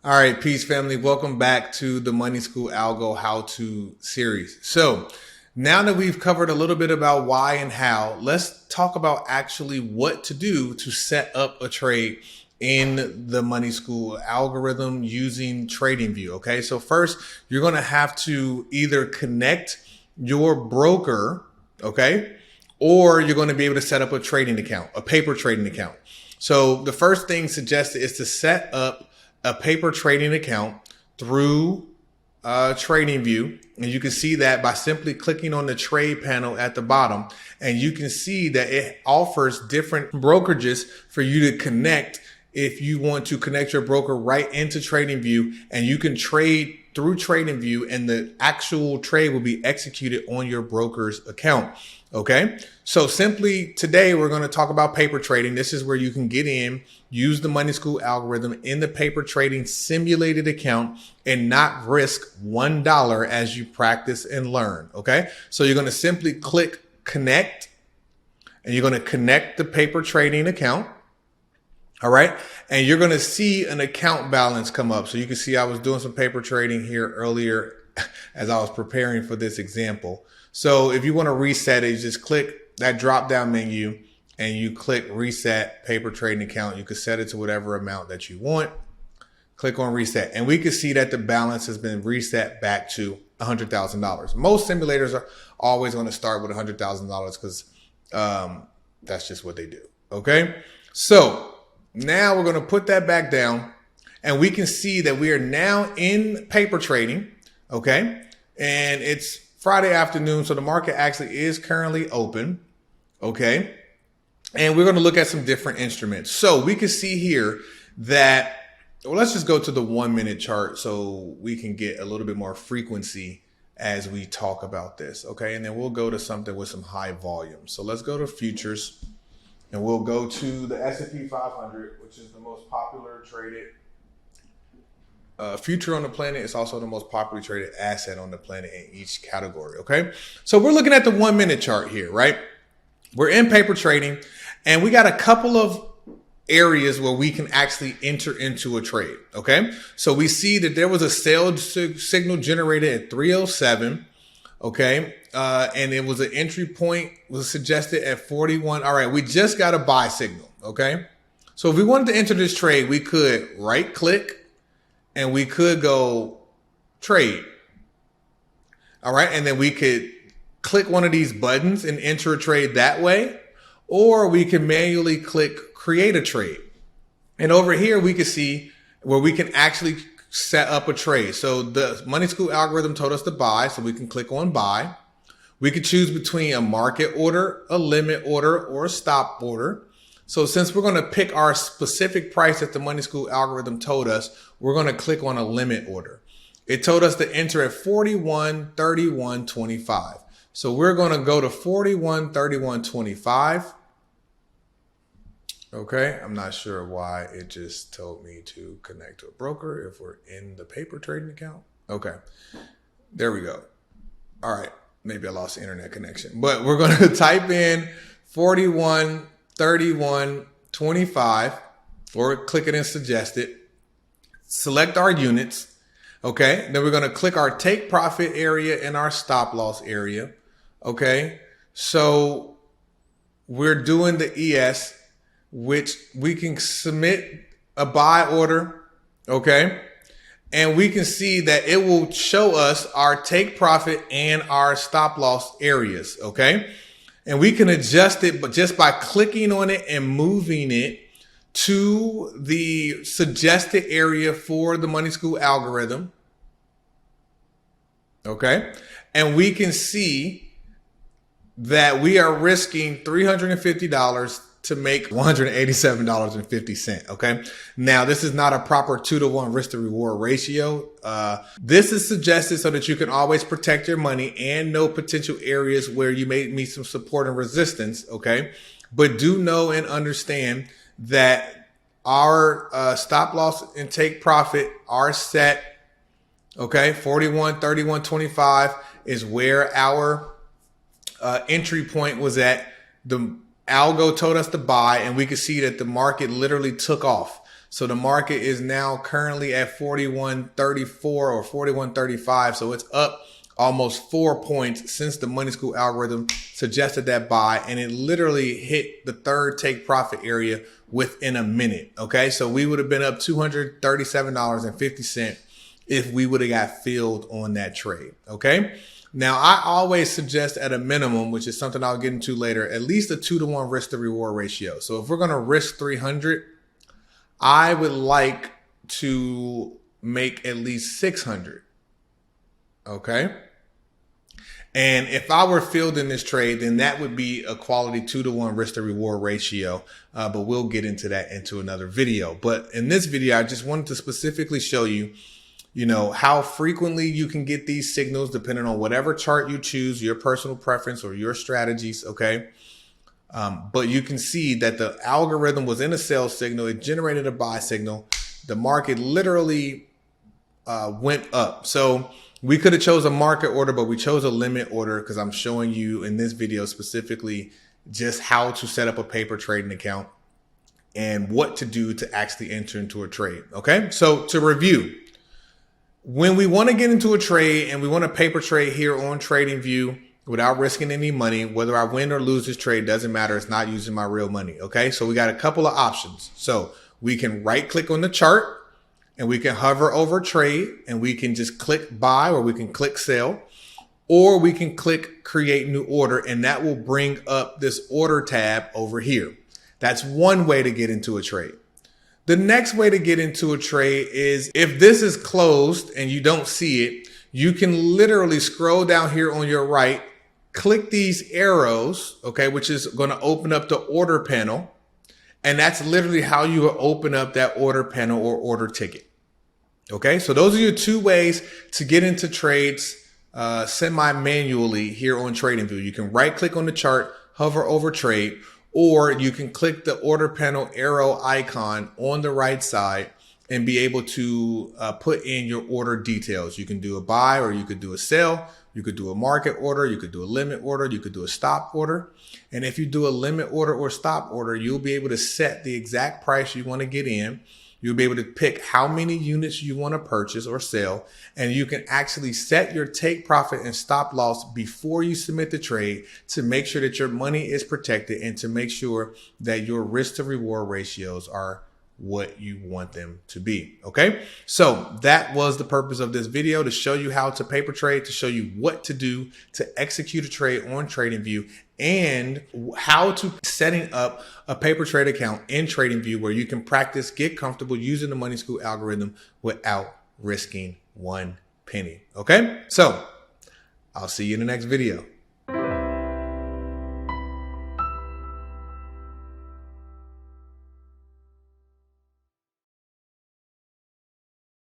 All right, peace family. Welcome back to the Money School Algo How-To series. So now that we've covered a little bit about why and how, let's talk about actually what to do to set up a trade in the Money School algorithm using TradingView. Okay, so first you're going to have to either connect your broker, okay, or you're going to be able to set up a trading account, a paper trading account. So the first thing suggested is to set up a paper trading account through TradingView. And you can see that by simply clicking on the trade panel at the bottom. And you can see that it offers different brokerages for you to connect if you want to connect your broker right into TradingView, and you can trade through TradingView and the actual trade will be executed on your broker's account. Okay, so simply today we're going to talk about paper trading. This is where you can get in, use the Money School algorithm in the paper trading simulated account and not risk $1 as you practice and learn. Okay, so you're going to simply click connect and you're going to connect the paper trading account. All right. And you're going to see an account balance come up. So you can see I was doing some paper trading here earlier as I was preparing for this example. So if you want to reset it, you just click that drop down menu and you click reset paper trading account. You can set it to whatever amount that you want. Click on reset and we can see that the balance has been reset back to $100,000. Most simulators are always going to start with $100,000 because that's just what they do. Okay. So now we're going to put that back down and we can see that we are now in paper trading. Okay. And it's Friday afternoon. So the market actually is currently open. Okay. And we're going to look at some different instruments. So we can see here that, well, let's just go to the 1 minute chart so we can get a little bit more frequency as we talk about this. Okay. And then we'll go to something with some high volume. So let's go to futures. And we'll go to the S&P 500, which is the most popular traded future on the planet. It's also the most popularly traded asset on the planet in each category. Okay. So we're looking at the 1 minute chart here, right? We're in paper trading and we got a couple of areas where we can actually enter into a trade. Okay. So we see that there was a sell signal generated at 307. Okay. And it was an entry point was suggested at 41. All right. We just got a buy signal. Okay. So if we wanted to enter this trade, we could right click and we could go trade. All right. And then we could click one of these buttons and enter a trade that way, or we can manually click create a trade. And over here, we can see where we can actually set up a trade. So the Money School algorithm told us to buy. So we can click on buy. We could choose between a market order, a limit order, or a stop order. So since we're going to pick our specific price that the Money School algorithm told us, we're going to click on a limit order. It told us to enter at 41.31.25. So we're going to go to 41.31.25. Okay, I'm not sure why it just told me to connect to a broker if we're in the paper trading account. Okay, there we go. All right, maybe I lost the internet connection, but we're going to type in 41.31.25 or click it and suggest it. Select our units. Okay, then we're going to click our take profit area and our stop loss area. Okay, so we're doing the ES, which we can submit a buy order, okay? And we can see that it will show us our take profit and our stop loss areas, okay? And we can adjust it, but just by clicking on it and moving it to the suggested area for the Money School algorithm, okay? And we can see that we are risking $350 to make $187.50. Okay. Now, this is not a proper 2-to-1 risk to reward ratio. This is suggested so that you can always protect your money and know potential areas where you may meet some support and resistance. Okay. But do know and understand that our stop loss and take profit are set. Okay. 41.31.25 is where our entry point was at. The algo told us to buy, and we could see that the market literally took off. So the market is now currently at 4134 or 4135. So it's up almost 4 points since the Money School algorithm suggested that buy, and it literally hit the third take profit area within a minute. Okay, so we would have been up $237.50 if we would have got filled on that trade. Okay, now I always suggest at a minimum, which is something I'll get into later, at least a 2-to-1 risk to reward ratio. So if we're going to risk 300, I would like to make at least 600. Okay. And if I were filled in this trade, then that would be a quality 2-to-1 risk to reward ratio. But we'll get into that into another video. But in this video, I just wanted to specifically show you, how frequently you can get these signals depending on whatever chart you choose, your personal preference or your strategies. Okay. But you can see that the algorithm was in a sell signal. It generated a buy signal. The market literally went up. So we could have chose a market order, but we chose a limit order because I'm showing you in this video specifically just how to set up a paper trading account and what to do to actually enter into a trade. Okay, so to review, when we want to get into a trade and we want to paper trade here on TradingView without risking any money, whether I win or lose this trade doesn't matter. It's not using my real money. Okay, so we got a couple of options. So we can right click on the chart and we can hover over trade and we can just click buy, or we can click sell, or we can click create new order, and that will bring up this order tab over here. That's one way to get into a trade. The next way to get into a trade is if this is closed and you don't see it, you can literally scroll down here on your right, click these arrows, okay, which is going to open up the order panel. And that's literally how you will open up that order panel or order ticket. Okay, so those are your two ways to get into trades semi-manually here on TradingView. You can right click on the chart, hover over trade, or you can click the order panel arrow icon on the right side and be able to put in your order details. You can do a buy, or you could do a sell. You could do a market order. You could do a limit order. You could do a stop order. And if you do a limit order or stop order, you'll be able to set the exact price you want to get in. You'll be able to pick how many units you want to purchase or sell, and you can actually set your take profit and stop loss before you submit the trade to make sure that your money is protected and to make sure that your risk to reward ratios are what you want them to be. Okay, so that was the purpose of this video, to show you how to paper trade, to show you what to do to execute a trade on TradingView, and how to setting up a paper trade account in TradingView where you can practice, get comfortable using the Money School algorithm without risking one penny. Okay, so I'll see you in the next video.